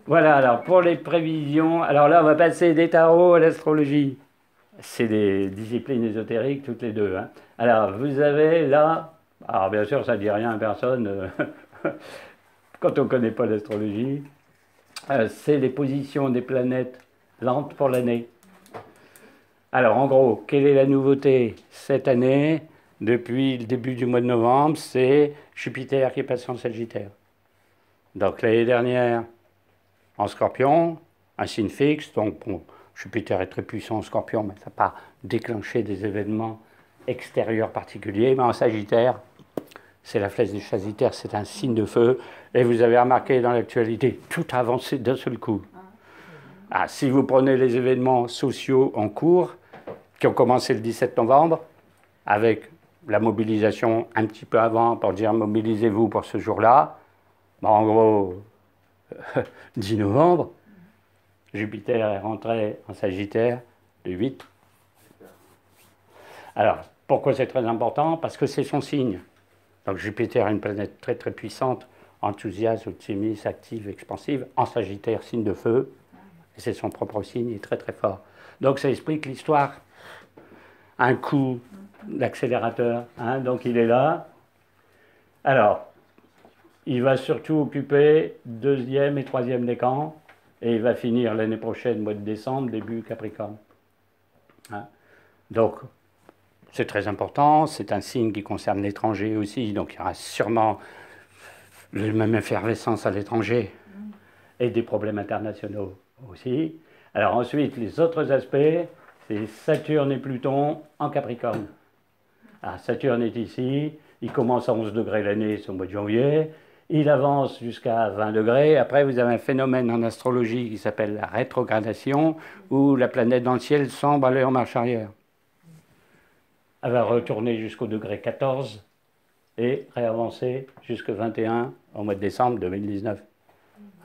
Voilà, alors pour les prévisions, alors là, on va passer des tarots à l'astrologie. C'est des disciplines ésotériques toutes les deux, hein. Alors, vous avez là, alors bien sûr, ça ne dit rien à personne quand on ne connaît pas l'astrologie, c'est les positions des planètes lentes pour l'année. Alors, en gros, quelle est la nouveauté cette année, depuis le début du mois de novembre? C'est Jupiter qui est passé en Sagittaire. Donc, l'année dernière, en Scorpion, un signe fixe, donc bon, Jupiter est très puissant en Scorpion, mais ça n'a pas déclenché des événements extérieurs particuliers. Mais en Sagittaire, c'est la flèche du Sagittaire, c'est un signe de feu. Et vous avez remarqué dans l'actualité, tout a avancé d'un seul coup. Ah, si vous prenez les événements sociaux en cours, qui ont commencé le 17 novembre, avec la mobilisation un petit peu avant pour dire mobilisez-vous pour ce jour-là, ben, en gros, 10 novembre, Jupiter est rentré en Sagittaire de 8. Alors, pourquoi c'est très important? Parce que c'est son signe. Donc Jupiter est une planète très très puissante, enthousiaste, optimiste, active, expansive, en Sagittaire, signe de feu, et c'est son propre signe, il est très très fort. Donc ça explique l'histoire. Un coup d'accélérateur, hein, donc il est là. Alors, il va surtout occuper deuxième et troisième décan, et il va finir l'année prochaine, mois de décembre, début Capricorne. Hein. Donc, c'est très important, c'est un signe qui concerne l'étranger aussi, donc il y aura sûrement la même effervescence à l'étranger et des problèmes internationaux aussi. Alors ensuite, les autres aspects, c'est Saturne et Pluton en Capricorne. Alors, Saturne est ici, il commence à 11 degrés l'année, c'est au mois de janvier, il avance jusqu'à 20 degrés. Après, vous avez un phénomène en astrologie qui s'appelle la rétrogradation, où la planète dans le ciel semble aller en marche arrière. Elle va retourner jusqu'au degré 14 et réavancer jusqu'au 21 au mois de décembre 2019.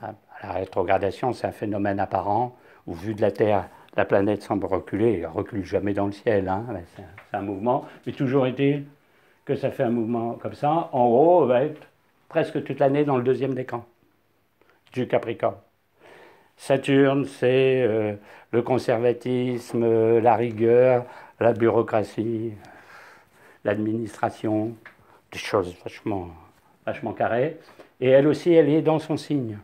La rétrogradation, c'est un phénomène apparent où, vu de la Terre, la planète semble reculer. Elle ne recule jamais dans le ciel, hein. C'est un mouvement. Mais toujours est-il que ça fait un mouvement comme ça. En gros, on va être presque toute l'année dans le deuxième décan du Capricorne. Saturne, c'est le conservatisme, la rigueur, la bureaucratie, l'administration, des choses vachement carrées. Et elle aussi, elle est dans son signe.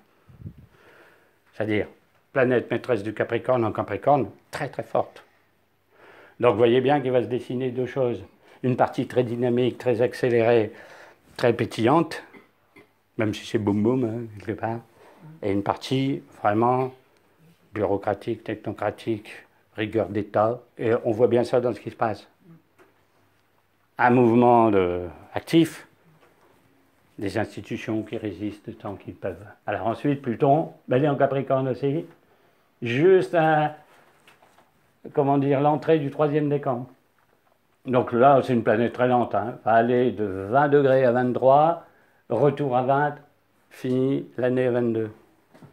C'est-à-dire, planète maîtresse du Capricorne en Capricorne, très très forte. Donc vous voyez bien qu'il va se dessiner deux choses. Une partie très dynamique, très accélérée, très pétillante, même si c'est boum boum, hein, quelque part. Et une partie vraiment bureaucratique, technocratique, rigueur d'État. Et on voit bien ça dans ce qui se passe. Un mouvement actif, des institutions qui résistent tant qu'ils peuvent. Alors ensuite, Pluton, ben, il est en Capricorne aussi, juste à, comment dire, l'entrée du troisième décan. Donc là, c'est une planète très lente, hein. Va aller de 20 degrés à 23, retour à 20, fini l'année à 22.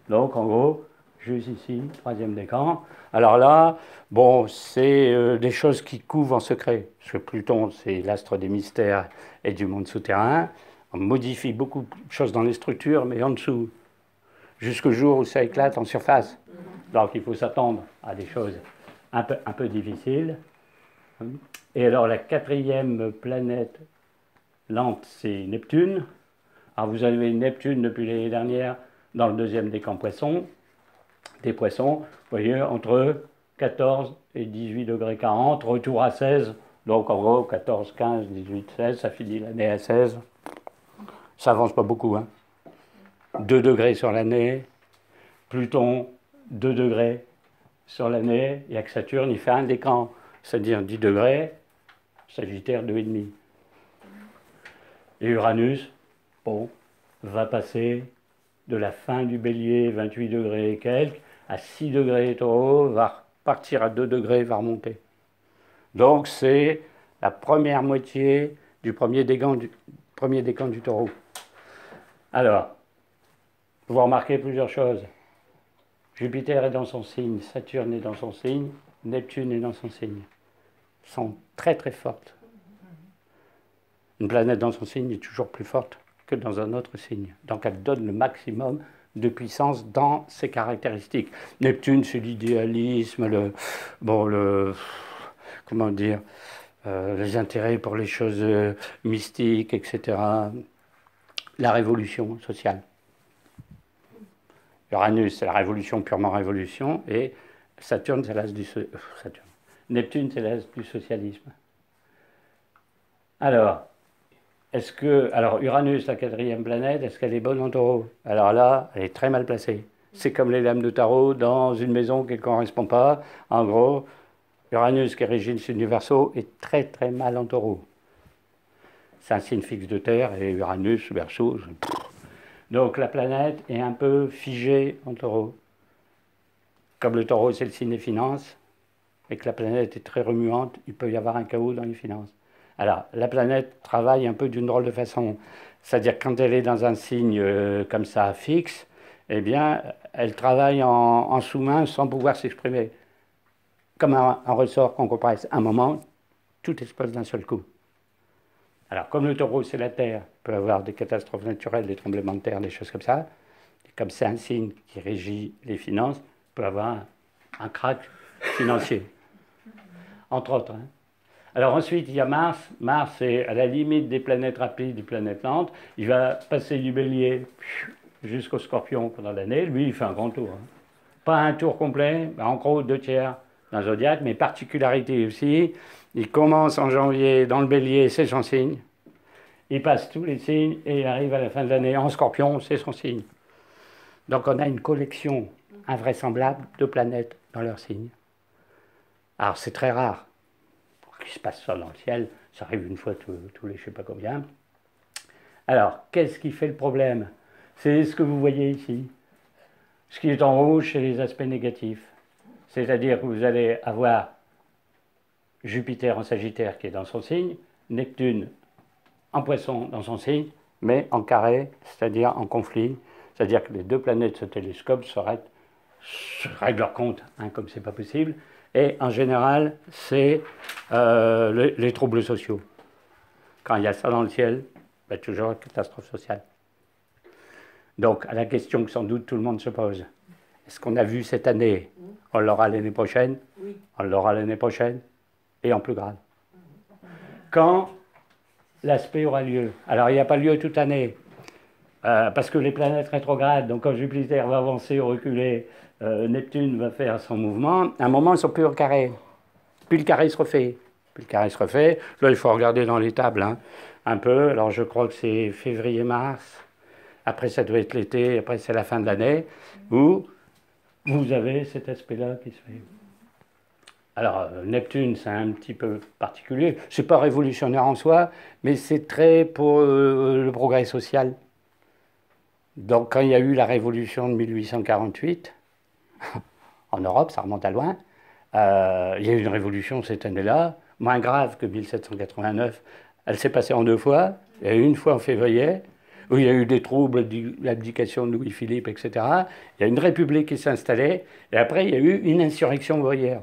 Donc en gros, juste ici, troisième décan. Alors là, bon, c'est des choses qui couvent en secret. Parce que Pluton, c'est l'astre des mystères et du monde souterrain. On modifie beaucoup de choses dans les structures, mais en dessous, jusqu'au jour où ça éclate en surface. Donc il faut s'attendre à des choses un peu difficiles. Et alors la quatrième planète lente, c'est Neptune. Alors vous avez Neptune depuis l'année dernière dans le deuxième décan poisson. Des poissons, vous voyez, entre 14 et 18 degrés 40, retour à 16. Donc en gros, 14, 15, 18, 16, ça finit l'année à 16. Ça avance pas beaucoup, hein. 2 degrés sur l'année, Pluton, 2 degrés sur l'année, il n'y a que Saturne, il fait un décan, c'est-à-dire 10 degrés, Sagittaire 2,5. Et Uranus, bon, va passer de la fin du bélier, 28 degrés et quelques, à 6 degrés taureau, va partir à 2 degrés, va remonter. Donc c'est la première moitié du premier décan du taureau. Alors, vous remarquez plusieurs choses. Jupiter est dans son signe, Saturne est dans son signe, Neptune est dans son signe. Elles sont très très fortes. Une planète dans son signe est toujours plus forte que dans un autre signe. Donc elle donne le maximum de puissance dans ses caractéristiques. Neptune, c'est l'idéalisme, comment dire, les intérêts pour les choses mystiques, etc. La révolution sociale. Uranus, c'est la révolution, purement révolution, et Saturne, c'est l'as du Neptune, c'est l'as du socialisme. Alors, Uranus, la quatrième planète, est-ce qu'elle est bonne en taureau? Alors là, elle est très mal placée. C'est comme les lames de tarot dans une maison qui ne correspond pas. En gros, Uranus, qui est régit le signe du Verseau, est très très mal en taureau. C'est un signe fixe de terre, et Uranus, Verseau. Donc la planète est un peu figée en taureau. Comme le taureau, c'est le signe des finances, et que la planète est très remuante, il peut y avoir un chaos dans les finances. Alors, la planète travaille un peu d'une drôle de façon. C'est-à-dire quand elle est dans un signe comme ça, fixe, eh bien, elle travaille en sous-main sans pouvoir s'exprimer. Comme un ressort qu'on compresse. À un moment, tout explose d'un seul coup. Alors, comme le taureau, c'est la Terre, il peut y avoir des catastrophes naturelles, des tremblements de terre, des choses comme ça. Et comme c'est un signe qui régit les finances, il peut y avoir un crack financier. Entre autres. Hein. Alors ensuite, il y a Mars. Mars est à la limite des planètes rapides, des planètes lentes. Il va passer du Bélier jusqu'au Scorpion pendant l'année. Lui, il fait un grand tour. Hein. Pas un tour complet, en gros 2/3 d'un zodiaque, mais particularité aussi. Il commence en janvier dans le Bélier, c'est son signe. Il passe tous les signes et il arrive à la fin de l'année en Scorpion, c'est son signe. Donc on a une collection invraisemblable de planètes dans leur signe. Alors c'est très rare qu'il se passe ça dans le ciel, ça arrive une fois tous les je ne sais pas combien. Alors, qu'est-ce qui fait le problème? C'est ce que vous voyez ici. Ce qui est en rouge, c'est les aspects négatifs. C'est-à-dire que vous allez avoir Jupiter en Sagittaire qui est dans son signe, Neptune en Poisson dans son signe, mais en carré, c'est-à-dire en conflit. C'est-à-dire que les deux planètes se télescopent, se règlent leur compte, hein, comme c'est pas possible. Et en général, c'est les troubles sociaux. Quand il y a ça dans le ciel, ben, toujours une catastrophe sociale. Donc, à la question que sans doute tout le monde se pose, est-ce qu'on a vu cette année? On l'aura l'année prochaine? Oui. On l'aura l'année prochaine? Et en plus grave. Quand l'aspect aura lieu? Alors, il n'y a pas lieu toute année, parce que les planètes rétrogrades, donc quand Jupiter va avancer ou reculer, Neptune va faire son mouvement, à un moment, ils ne sont plus au carré. Puis le carré se refait. Là, il faut regarder dans les tables, hein, un peu. Alors, je crois que c'est février-mars. Après, ça doit être l'été. Après, c'est la fin de l'année. Où vous avez cet aspect-là qui se fait. Alors, Neptune, c'est un petit peu particulier. C'est pas révolutionnaire en soi, mais c'est très pour le progrès social. Donc, quand il y a eu la révolution de 1848, en Europe, ça remonte à loin, il y a eu une révolution cette année-là, moins grave que 1789. Elle s'est passée en 2 fois. Il y a eu une fois en février, où il y a eu des troubles, l'abdication de Louis-Philippe, etc. Il y a une république qui s'est installée, et après, il y a eu une insurrection ouvrière.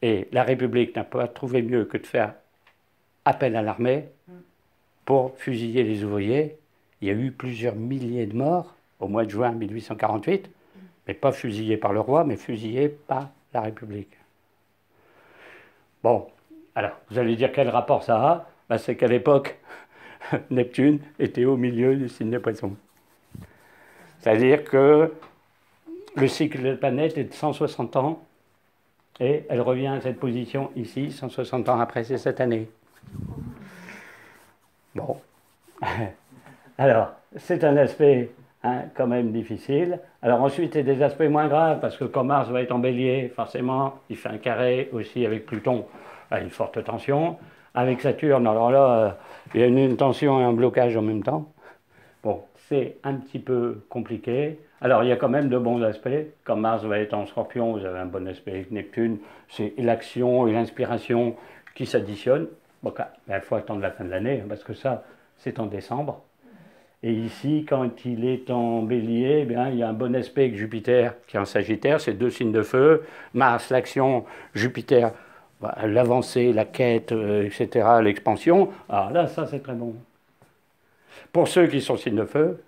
Et la République n'a pas trouvé mieux que de faire appel à l'armée pour fusiller les ouvriers. Il y a eu plusieurs milliers de morts au mois de juin 1848, mais pas fusillés par le roi, mais fusillés par la République. Bon, alors, vous allez dire quel rapport ça a? Ben, c'est qu'à l'époque, Neptune était au milieu du signe des Poissons. C'est-à-dire que le cycle de la planète est de 160 ans, et elle revient à cette position ici, 160 ans après, c'est cette année. Bon. Alors, c'est un aspect quand même difficile. Alors ensuite, il y a des aspects moins graves, parce que quand Mars va être en Bélier, forcément, il fait un carré aussi avec Pluton, à une forte tension. Avec Saturne, alors là, il y a une tension et un blocage en même temps. Bon, c'est un petit peu compliqué. Alors, il y a quand même de bons aspects. Quand Mars va être en Scorpion, vous avez un bon aspect avec Neptune. C'est l'action et l'inspiration qui s'additionnent. Bon, il faut attendre la fin de l'année, parce que ça, c'est en décembre. Et ici, quand il est en Bélier, eh bien, il y a un bon aspect avec Jupiter qui est en Sagittaire. C'est 2 signes de feu. Mars, l'action, Jupiter, l'avancée, la quête, etc., l'expansion. Alors là, ça, c'est très bon. Pour ceux qui sont signes de feu,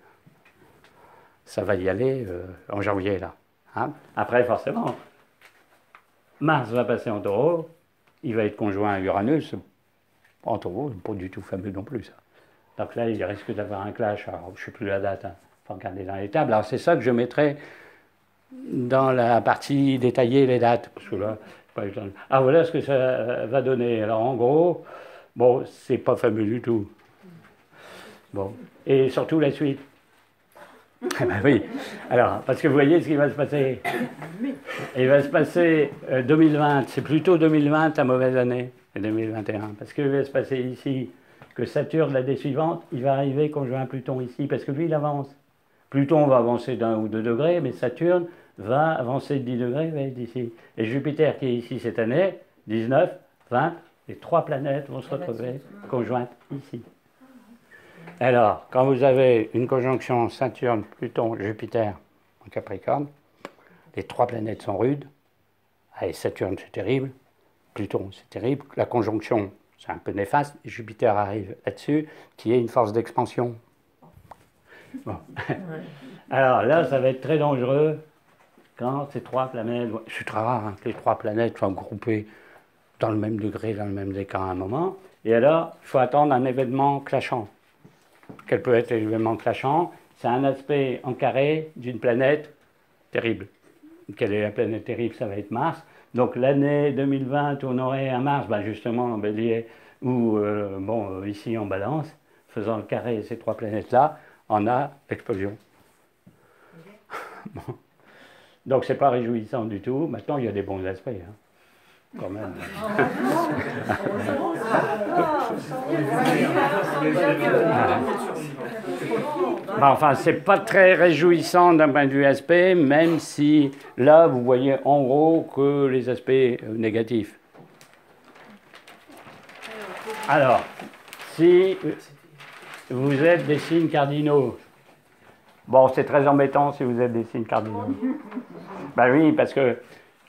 ça va y aller en janvier, là. Hein. Après, forcément, Mars va passer en taureau, il va être conjoint à Uranus. En taureau, pas du tout fameux non plus, ça. Donc là, il risque d'avoir un clash. Alors, je ne sais plus la date, il faut regarder dans les tables. Alors, c'est ça que je mettrai dans la partie détaillée, les dates. Parce que là, ah, voilà ce que ça va donner. Alors, en gros, bon, c'est pas fameux du tout. Bon. Et surtout la suite. Eh ben oui. Alors, parce que vous voyez ce qui va se passer. Il va se passer 2020, c'est plutôt 2020 la mauvaise année, et 2021. Parce qu'il va se passer ici que Saturne, l'année suivante, il va arriver conjoint à Pluton ici, parce que lui, il avance. Pluton va avancer d'1 ou 2 degrés, mais Saturne va avancer de 10 degrés, va être ici. Et Jupiter, qui est ici cette année, 19, 20, les 3 planètes vont se retrouver conjointes ici. Alors, quand vous avez une conjonction Saturne, Pluton, Jupiter en Capricorne, les 3 planètes sont rudes. Et Saturne, c'est terrible. Pluton, c'est terrible. La conjonction, c'est un peu néfaste. Et Jupiter arrive là-dessus, qui est une force d'expansion. Bon. Alors là, ça va être très dangereux quand ces 3 planètes... C'est très rare hein, que les 3 planètes soient groupées dans le même degré, dans le même décan à un moment. Et alors, il faut attendre un événement clashant. Quel peut être l'événement clashant? C'est un aspect en carré d'une planète terrible. Quelle est la planète terrible? Ça va être Mars. Donc l'année 2020, on aurait un Mars, ben justement en Bélier, ou ici en Balance, faisant le carré de ces 3 planètes-là, on a l'explosion. Bon. Donc c'est pas réjouissant du tout. Maintenant, il y a des bons aspects. Hein. Quand même. Enfin, c'est pas très réjouissant d'un point de vue aspect, même si là, vous voyez en gros que les aspects négatifs. Alors, si vous êtes des signes cardinaux, bon, c'est très embêtant si vous êtes des signes cardinaux. Ben oui, parce que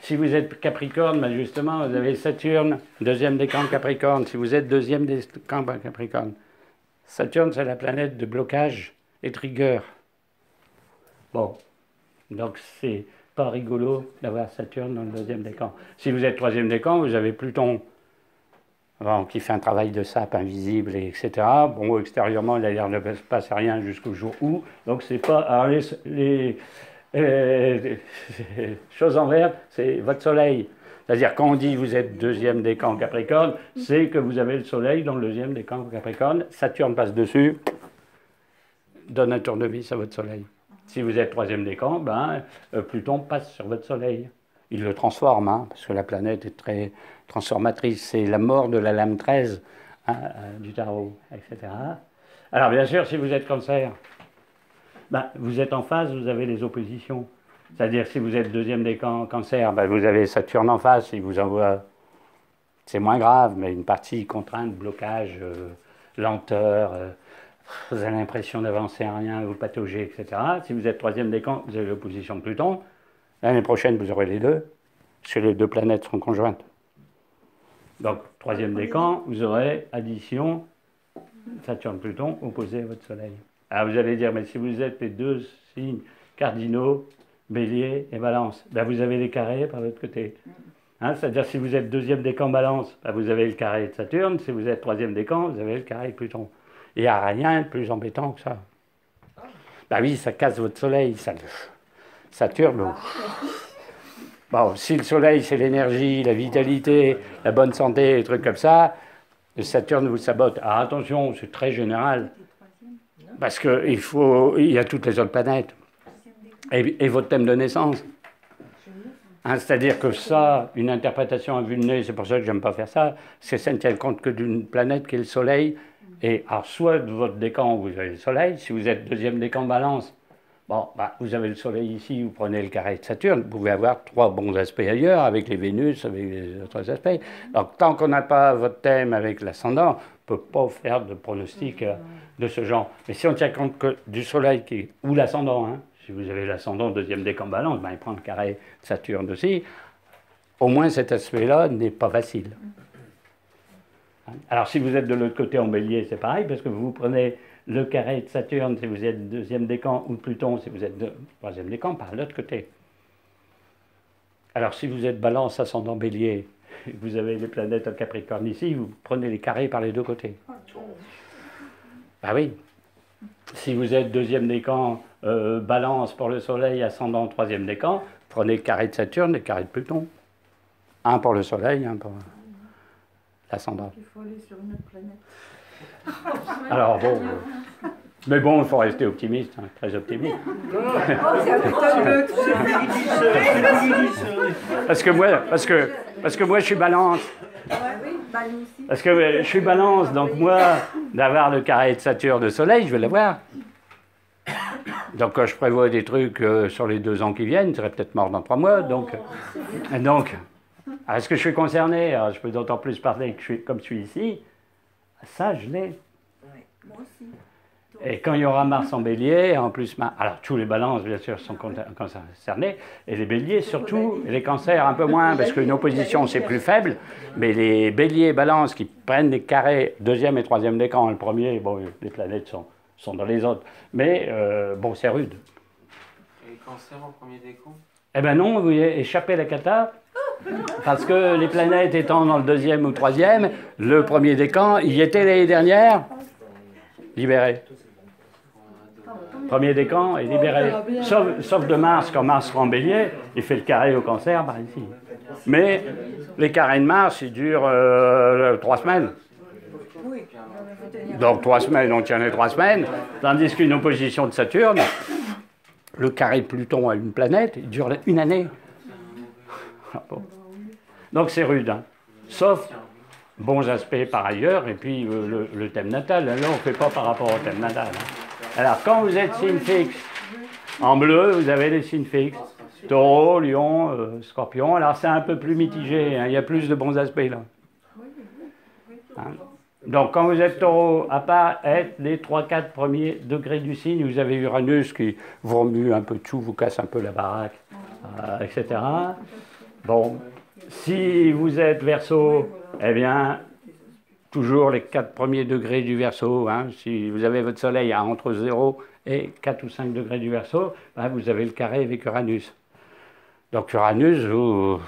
si vous êtes Capricorne, ben justement, vous avez Saturne, deuxième décan Capricorne. Si vous êtes deuxième décan Capricorne, Saturne, c'est la planète de blocage et de rigueur. Bon, donc c'est pas rigolo d'avoir Saturne dans le deuxième décan. Si vous êtes troisième décan, vous avez Pluton, qui fait un travail de sape invisible, etc. Bon, extérieurement, il a l'air de ne se passer rien jusqu'au jour où. Donc c'est pas... Alors les choses en vert, c'est votre soleil. C'est-à-dire, quand on dit vous êtes deuxième décan Capricorne, c'est que vous avez le soleil dans le deuxième décan Capricorne. Saturne passe dessus, donne un tournevis à votre soleil. Si vous êtes troisième décan, Pluton passe sur votre soleil. Il le transforme, hein, parce que la planète est très transformatrice. C'est la mort de la lame 13 du tarot, etc. Alors, bien sûr, si vous êtes Cancer, vous êtes en phase, vous avez les oppositions. C'est-à-dire, si vous êtes deuxième décan Cancer, vous avez Saturne en face, il vous envoie, c'est moins grave, mais une partie contrainte, blocage, lenteur, vous avez l'impression d'avancer à rien, vous pataugez, etc. Si vous êtes troisième décan, vous avez l'opposition de Pluton. L'année prochaine, vous aurez les deux, parce que les 2 planètes seront conjointes. Donc, troisième décan, vous aurez addition Saturne-Pluton opposé à votre Soleil. Alors, vous allez dire, mais si vous êtes les 2 signes cardinaux, Bélier et Balance, vous avez les carrés par l'autre côté. Hein, c'est-à-dire, si vous êtes deuxième décan Balance, vous avez le carré de Saturne. Si vous êtes troisième décan, vous avez le carré de Pluton. Il n'y a rien de plus embêtant que ça. Oui, ça casse votre Soleil. Saturne, bon, si le Soleil, c'est l'énergie, la vitalité, la bonne santé, des trucs comme ça, le Saturne vous sabote. Alors attention, c'est très général, parce qu'il y a toutes les autres planètes. Et votre thème de naissance. Hein, c'est-à-dire que ça, une interprétation à vue de nez, c'est pour ça que j'aime pas faire ça, c'est ça ne tient compte que d'une planète qui est le Soleil. Et alors, soit de votre décan, vous avez le Soleil, si vous êtes deuxième décan Balance, vous avez le Soleil ici, vous prenez le carré de Saturne, vous pouvez avoir 3 bons aspects ailleurs, avec les Vénus, avec les autres aspects. Donc, tant qu'on n'a pas votre thème avec l'ascendant, on ne peut pas faire de pronostic de ce genre. Mais si on tient compte que du Soleil, ou l'ascendant, hein, si vous avez l'ascendant deuxième décan Balance, il prend le carré de Saturne aussi, au moins cet aspect-là n'est pas facile. Alors, si vous êtes de l'autre côté en Bélier, c'est pareil, parce que vous prenez le carré de Saturne si vous êtes deuxième décan, ou Pluton si vous êtes troisième décan, par l'autre côté. Alors si vous êtes Balance, ascendant Bélier, vous avez les planètes en Capricorne ici, vous prenez les carrés par les deux côtés. Ah oui. Si vous êtes deuxième décan, Balance pour le Soleil, ascendant troisième décan, prenez le carré de Saturne et le carré de Pluton. Un pour le Soleil, un pour l'ascendant. Il faut aller sur une autre planète. Alors bon, mais bon, il faut rester optimiste, hein, très optimiste. Parce que moi je suis Balance. Parce que je suis Balance, donc moi, d'avoir le carré de Saturne de Soleil, je vais l'avoir. Donc quand je prévois des trucs sur les 2 ans qui viennent, je serai peut-être mort dans 3 mois, donc est-ce que je suis concerné? Alors, je peux d'autant plus parler que comme je suis ici, ça je l'ai. Moi aussi. Et quand il y aura Mars en Bélier, en plus, alors tous les balances bien sûr sont concernés, et les Béliers surtout, et les Cancers un peu moins, parce qu'une opposition c'est plus faible, mais les Béliers et Balances qui prennent des carrés, deuxième et troisième décan, le premier, bon, les planètes sont dans les autres, mais bon, c'est rude. Et les Cancers en premier décan? Eh ben non, vous échappez la cata, parce que les planètes étant dans le deuxième ou troisième, le premier décan, il y était l'année dernière, libéré. Premier décan est libéré. Sauf de Mars, quand Mars sera en Bélier, il fait le carré au Cancer, par ici. Mais les carrés de Mars, ils durent 3 semaines. Donc 3 semaines, on tient les 3 semaines. Tandis qu'une opposition de Saturne, le carré de Pluton à une planète, il dure 1 année. Donc c'est rude, hein. Sauf bons aspects par ailleurs, et puis le thème natal. Là, on ne fait pas par rapport au thème natal. Hein. Alors, quand vous êtes signe fixe, en bleu, vous avez les signes fixes. Taureau, Lion, Scorpion. Alors, c'est un peu plus mitigé. Hein. Il y a plus de bons aspects là. Hein. Donc, quand vous êtes Taureau, à part être les 3-4 premiers degrés du signe, vous avez Uranus qui vous remue un peu de tout, vous casse un peu la baraque, etc. Bon, si vous êtes Verseau, eh bien, toujours les 4 premiers degrés du Verseau. Hein. Si vous avez votre Soleil à entre 0 et 4 ou 5 degrés du Verseau, ben vous avez le carré avec Uranus. Donc Uranus vous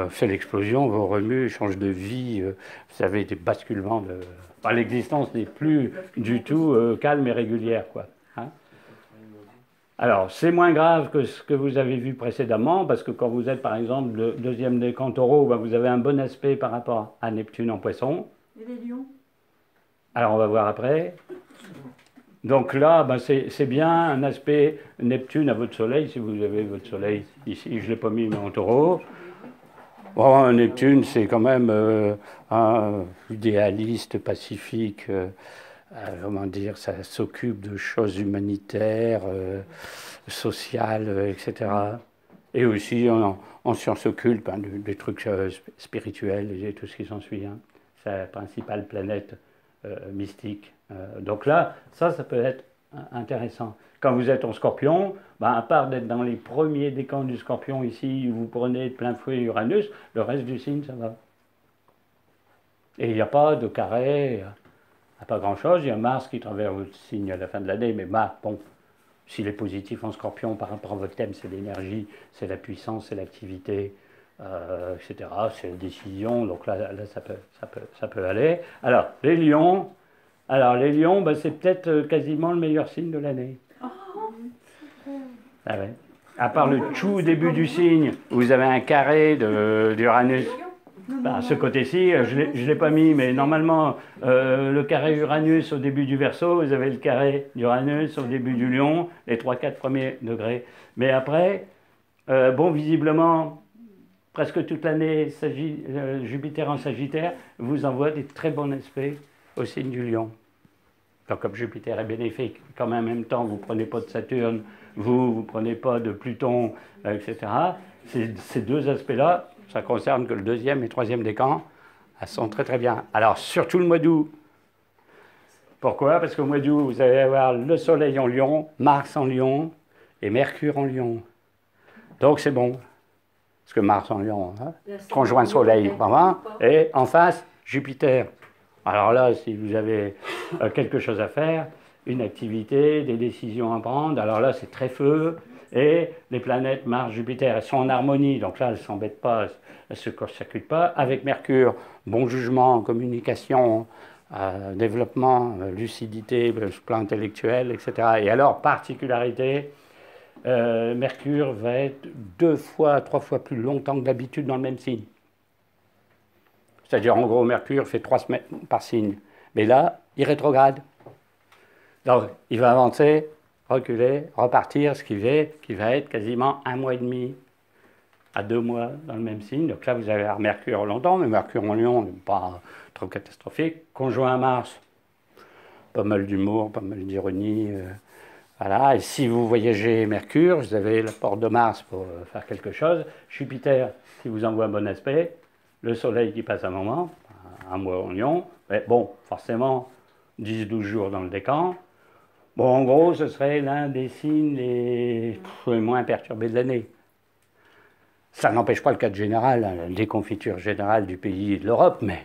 fait l'explosion, vous remue, change de vie. Vous avez des basculements de... Enfin, l'existence n'est plus du tout calme et régulière, quoi. Hein. Alors, c'est moins grave que ce que vous avez vu précédemment, parce que quand vous êtes, par exemple, le deuxième décan Taureau, ben vous avez un bon aspect par rapport à Neptune en Poisson. Et les lions? Alors, on va voir après. Donc là, ben c'est bien un aspect Neptune à votre Soleil, si vous avez votre Soleil ici. Je ne l'ai pas mis, mais en Taureau. Bon, Neptune, c'est quand même un idéaliste, pacifique. Comment dire, ça s'occupe de choses humanitaires, sociales, etc. Et aussi en sciences occultes, hein, des trucs spirituels et tout ce qui s'ensuit. Hein. C'est la principale planète mystique. Donc là, ça peut être intéressant. Quand vous êtes en Scorpion, ben, à part d'être dans les premiers décans du Scorpion ici, où vous prenez de plein fouet Uranus, le reste du signe, ça va. Et il n'y a pas de carré... Pas grand-chose, il y a Mars qui traverse votre signe à la fin de l'année, mais Mars, bon, s'il est positif en Scorpion par rapport à votre thème, c'est l'énergie, c'est la puissance, c'est l'activité, etc., c'est la décision, donc là ça peut aller. Alors, les Lions, ben, c'est peut-être quasiment le meilleur signe de l'année. Ah ouais. À part le tout début du signe, vous avez un carré d'Uranus. À ce côté-ci, je ne l'ai pas mis, mais normalement, le carré Uranus au début du Verseau, vous avez le carré d'Uranus au début du Lion, les 3-4 premiers degrés. Mais après, bon, visiblement, presque toute l'année, Jupiter en Sagittaire vous envoie des très bons aspects au signe du Lion. Donc, comme Jupiter est bénéfique, comme en même temps, vous ne prenez pas de Saturne, vous ne prenez pas de Pluton, etc., ces deux aspects-là, ça concerne que le deuxième et troisième décan, elles sont très très bien. Alors, surtout le mois d'août. Pourquoi? Parce qu'au mois d'août, vous allez avoir le Soleil en Lion, Mars en Lion et Mercure en Lion. Donc, c'est bon. Parce que Mars en Lion, hein, conjoint Soleil, et en face, Jupiter. Alors là, si vous avez quelque chose à faire, une activité, des décisions à prendre, alors là, c'est très feu. Et les planètes Mars, Jupiter, elles sont en harmonie. Donc là, elles ne s'embêtent pas, elles ne se court-circuitent pas. Avec Mercure, bon jugement, communication, développement, lucidité, plan intellectuel, etc. Et alors, particularité, Mercure va être 2 fois, 3 fois plus longtemps que d'habitude dans le même signe. C'est-à-dire, en gros, Mercure fait 3 semaines par signe. Mais là, il rétrograde. Donc, il va avancer, reculer, repartir, ce qui va être quasiment 1 mois et demi à 2 mois dans le même signe. Donc là, vous avez Mercure longtemps, mais Mercure en Lion n'est pas trop catastrophique. Conjoint à Mars, pas mal d'humour, pas mal d'ironie. Voilà. Et si vous voyagez Mercure, vous avez la porte de Mars pour faire quelque chose. Jupiter, qui vous envoie un bon aspect. Le Soleil qui passe un moment, 1 mois en Lion. Mais bon, forcément, 10-12 jours dans le décan. Bon, en gros, ce serait l'un des signes les moins perturbés de l'année. Ça n'empêche pas le cadre général, la déconfiture générale du pays et de l'Europe, mais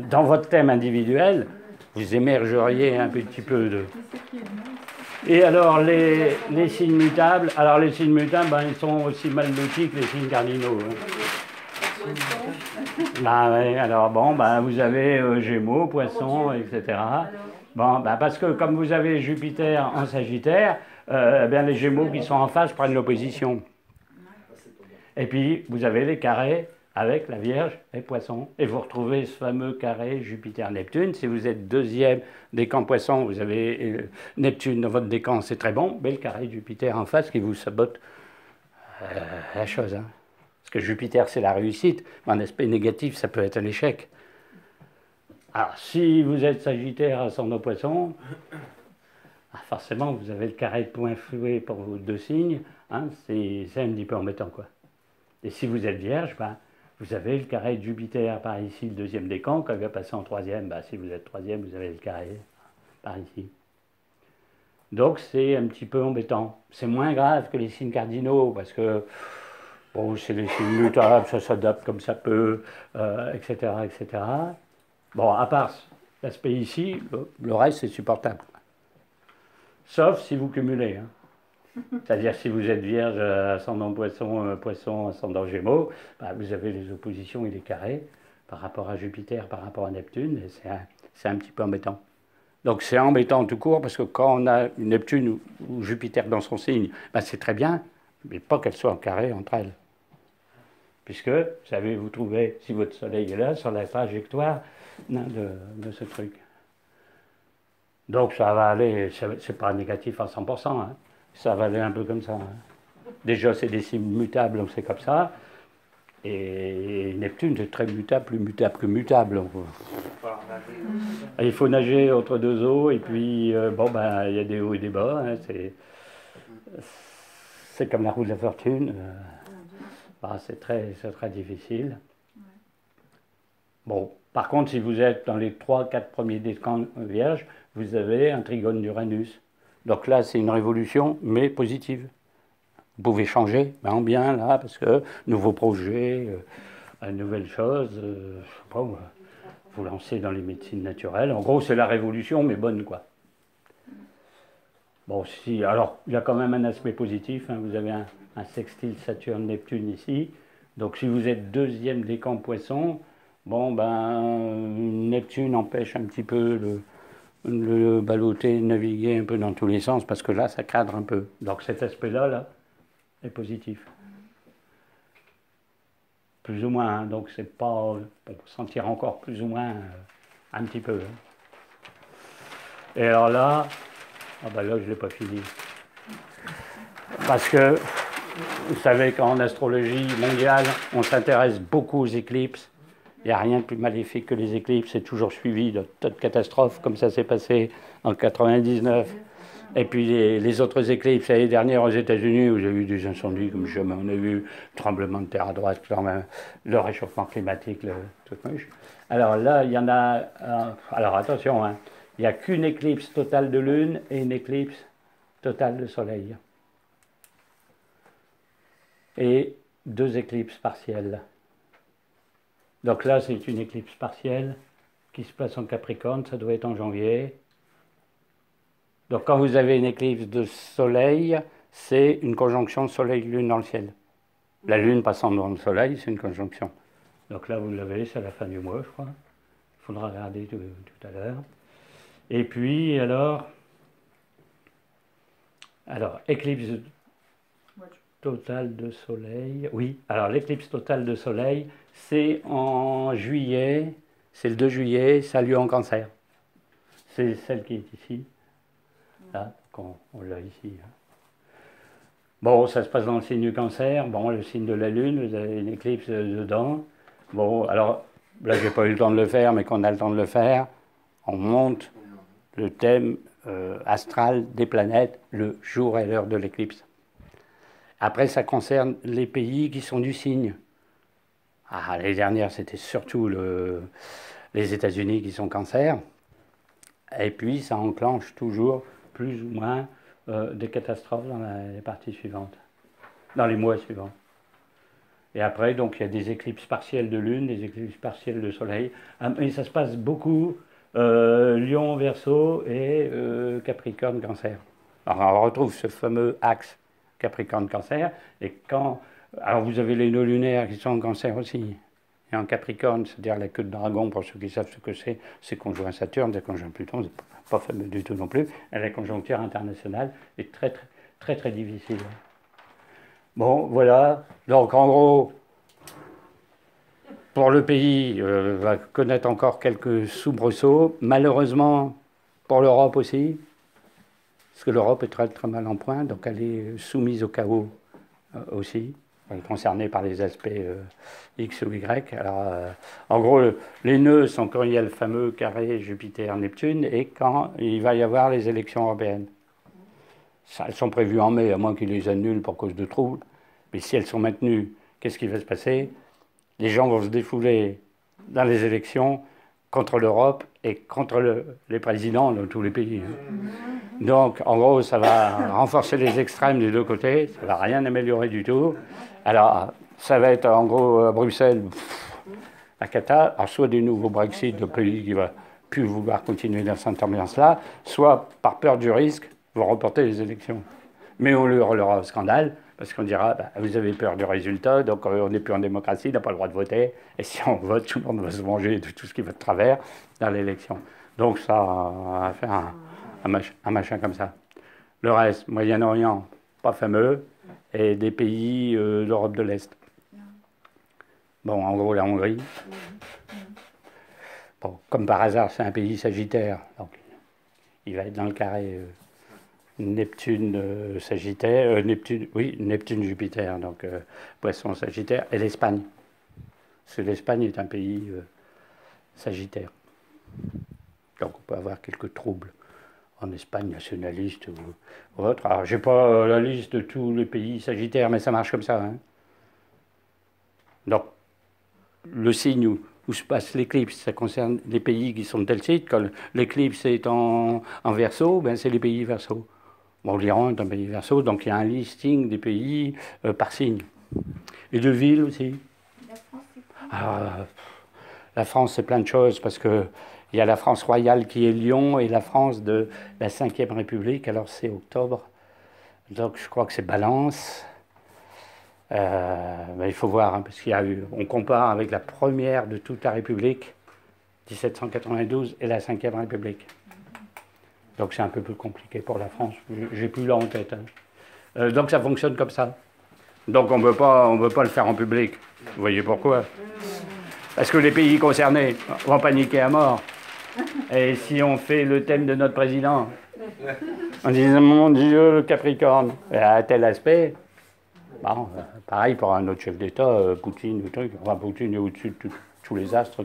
dans votre thème individuel, vous émergeriez un petit peu de... Et alors, les signes mutables, ben, ils sont aussi mal lotis que les signes cardinaux. Hein. Ben, ouais, alors bon, ben, vous avez Gémeaux, Poissons, etc. Bon, ben, parce que comme vous avez Jupiter en Sagittaire, bien, les Gémeaux qui sont en face prennent l'opposition. Et puis, vous avez les carrés avec la Vierge et Poisson. Et vous retrouvez ce fameux carré Jupiter-Neptune. Si vous êtes deuxième décan Poisson, vous avez Neptune dans votre décan, c'est très bon, mais le carré Jupiter en face qui vous sabote la chose. Hein. Parce que Jupiter, c'est la réussite. Mais en aspect négatif, ça peut être un échec. Alors, si vous êtes Sagittaire, ascendant Poisson, forcément, vous avez le carré de point floué pour vos deux signes. Hein, c'est un petit peu embêtant, quoi. Et si vous êtes Vierge, ben, vous avez le carré de Jupiter par ici, le deuxième décan. Quand il va passer en troisième, ben, si vous êtes troisième, vous avez le carré par ici. Donc c'est un petit peu embêtant. C'est moins grave que les signes cardinaux, parce que bon, c'est les signes mutables, ça s'adapte comme ça peut, etc., etc. Bon, à part l'aspect ici, le reste c'est supportable. Sauf si vous cumulez. Hein. C'est-à-dire si vous êtes Vierge, ascendant Poisson, Poisson, ascendant Gémeaux, bah, vous avez les oppositions et les carrés par rapport à Jupiter, par rapport à Neptune, et c'est un petit peu embêtant. Donc c'est embêtant tout court, parce que quand on a une Neptune ou Jupiter dans son signe, bah, c'est très bien, mais pas qu'elles soient en carré entre elles. Puisque, vous savez, vous trouvez, si votre Soleil est là, sur la trajectoire de ce truc. Donc ça va aller, c'est pas négatif à 100%, hein. Ça va aller un peu comme ça. Hein. Déjà, c'est des signes mutables, donc c'est comme ça. Et Neptune, c'est très mutable, plus mutable que mutable. Il faut nager entre deux eaux, et puis, bon, ben, il y a des hauts et des bas. Hein, c'est comme la roue de la fortune. Ben, c'est très difficile. Bon, par contre, si vous êtes dans les 3-4 premiers décans vierges, vous avez un trigone d'Uranus. Donc là, c'est une révolution, mais positive. Vous pouvez changer, mais en bien, là, parce que nouveaux projets, nouvelles choses, je sais pas, vous lancez dans les médecines naturelles. En gros, c'est la révolution, mais bonne, quoi. Bon, si, alors, il y a quand même un aspect positif. Hein, vous avez un sextile Saturne-Neptune ici. Donc, si vous êtes deuxième décan Poisson, bon, ben, Neptune empêche un petit peu le balloter, naviguer un peu dans tous les sens, parce que là, ça cadre un peu. Donc cet aspect-là, là, est positif. Plus ou moins, hein. Donc c'est pas... On peut sentir encore plus ou moins un petit peu. Hein. Et alors là, ah ben là, je ne l'ai pas fini. Parce que, vous savez qu'en astrologie mondiale, on s'intéresse beaucoup aux éclipses. Il n'y a rien de plus maléfique que les éclipses, c'est toujours suivi de tas de catastrophes, comme ça s'est passé en 99. Et puis les autres éclipses, l'année dernière aux États-Unis, où j'ai eu des incendies comme jamais on a vu, tremblement de terre à droite, le réchauffement climatique, le truc moche. Alors là, il y en a. Alors attention, hein, il n'y a qu'une éclipse totale de lune et une éclipse totale de soleil. Et 2 éclipses partielles. Donc là, c'est une éclipse partielle qui se place en Capricorne, ça doit être en janvier. Donc quand vous avez une éclipse de soleil, c'est une conjonction soleil-lune dans le ciel. La lune passant dans le soleil, c'est une conjonction. Donc là, vous l'avez, c'est à la fin du mois, je crois. Il faudra regarder tout à l'heure. Et puis, alors, éclipse totale de soleil. Oui, alors l'éclipse totale de soleil, c'est en juillet, c'est le 2 juillet, ça a lieu en Cancer. C'est celle qui est ici. Là, on l'a ici. Bon, ça se passe dans le signe du Cancer. Bon, le signe de la Lune, vous avez une éclipse dedans. Bon, alors, là, j'ai pas eu le temps de le faire, mais quand on a le temps de le faire, on monte le thème astral des planètes, le jour et l'heure de l'éclipse. Après, ça concerne les pays qui sont du signe. Ah, l'année dernière, c'était surtout les États-Unis qui sont Cancer. Et puis, ça enclenche toujours plus ou moins des catastrophes dans les parties suivantes, dans les mois suivants. Et après, donc, il y a des éclipses partielles de lune, des éclipses partielles de soleil. Et ça se passe beaucoup Lion, Verseau et Capricorne, Cancer. Alors, on retrouve ce fameux axe Capricorne-Cancer. Et quand... Alors, vous avez les nœuds lunaires qui sont en Cancer aussi. Et en Capricorne, c'est-à-dire la queue de dragon, pour ceux qui savent ce que c'est conjoint Saturne, c'est conjoint Pluton, c'est pas fameux du tout non plus. Et la conjoncture internationale est très, très, très, très difficile. Bon, voilà. Donc, en gros, pour le pays, va connaître encore quelques soubresauts. Malheureusement, pour l'Europe aussi, parce que l'Europe est très, très mal en point, donc elle est soumise au chaos aussi. Elle est concernée par les aspects X ou Y. Alors, en gros, les nœuds sont quand il y a le fameux carré Jupiter-Neptune et quand il va y avoir les élections européennes. Elles sont prévues en mai, à moins qu'ils les annulent pour cause de troubles. Mais si elles sont maintenues, qu'est-ce qui va se passer? Les gens vont se défouler dans les élections contre l'Europe et contre les présidents de tous les pays. Donc, en gros, ça va renforcer les extrêmes des deux côtés. Ça ne va rien améliorer du tout. Alors, ça va être, en gros, à Bruxelles, la cata. Alors, soit des nouveaux Brexit de pays qui ne vont plus vouloir continuer dans cette ambiance-là, soit, par peur du risque, vont reporter les élections. Mais on leur hurlera au scandale, parce qu'on dira, bah, vous avez peur du résultat, donc on n'est plus en démocratie, on n'a pas le droit de voter, et si on vote, tout le monde va se venger de tout ce qui va de travers dans l'élection. Donc ça va faire un machin comme ça. Le reste, Moyen-Orient, pas fameux, et des pays d'Europe de l'Est. Bon, en gros, la Hongrie. Bon, comme par hasard, c'est un pays sagittaire, donc il va être dans le carré Neptune, Sagittaire, Neptune, Jupiter, donc Poisson, Sagittaire, et l'Espagne. Parce que l'Espagne est un pays sagittaire. Donc on peut avoir quelques troubles en Espagne, nationaliste ou autre. Alors je n'ai pas la liste de tous les pays sagittaires, mais ça marche comme ça. Hein. Donc le signe où se passe l'éclipse, ça concerne les pays qui sont de tel site. Quand l'éclipse est en Verseau, ben c'est les pays Verseau. Bon, l'Iran est un pays Verseau, donc il y a un listing des pays par signe. Et de villes aussi. La France, c'est quoi? Alors, la France, c'est plein de choses, parce qu'il y a la France royale qui est Lyon et la France de la 5e République, alors c'est octobre. Donc je crois que c'est Balance. Mais il faut voir, hein, parce qu'il y a eu, on compare avec la première de toute la République, 1792, et la 5e République. Donc c'est un peu plus compliqué pour la France. J'ai plus là en tête. Hein. Donc ça fonctionne comme ça. Donc on ne peut pas le faire en public. Vous voyez pourquoi? Parce que les pays concernés vont paniquer à mort. Et si on fait le thème de notre président, en disant mon Dieu, le Capricorne, à tel aspect, bon, pareil pour un autre chef d'État, Poutine ou truc. Enfin, Poutine est au-dessus de tous les astres.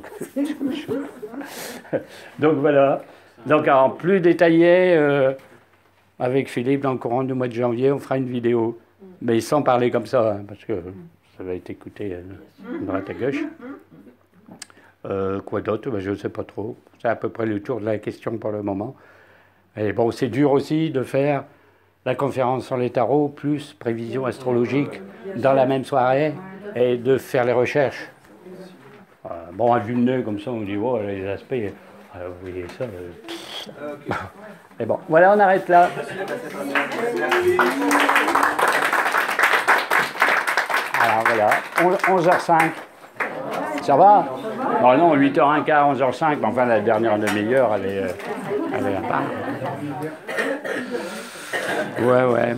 Donc voilà. Donc en plus détaillé, avec Philippe, dans le courant du mois de janvier, on fera une vidéo. Mais sans parler comme ça, hein, parce que ça va être écouté à droite à gauche. Quoi d'autre? Ben, je ne sais pas trop. C'est à peu près le tour de la question pour le moment. Et bon, c'est dur aussi de faire la conférence sur les tarots, plus prévision astrologique dans la même soirée, et de faire les recherches. Bon, à vue de nez, comme ça, on dit, oh, les aspects, vous voyez ça. Et bon, voilà, on arrête là. Alors voilà, 11h05. Ça va? Non, non, 8h15, 11h05, mais enfin la dernière demi-heure, elle est à part. Ouais, ouais.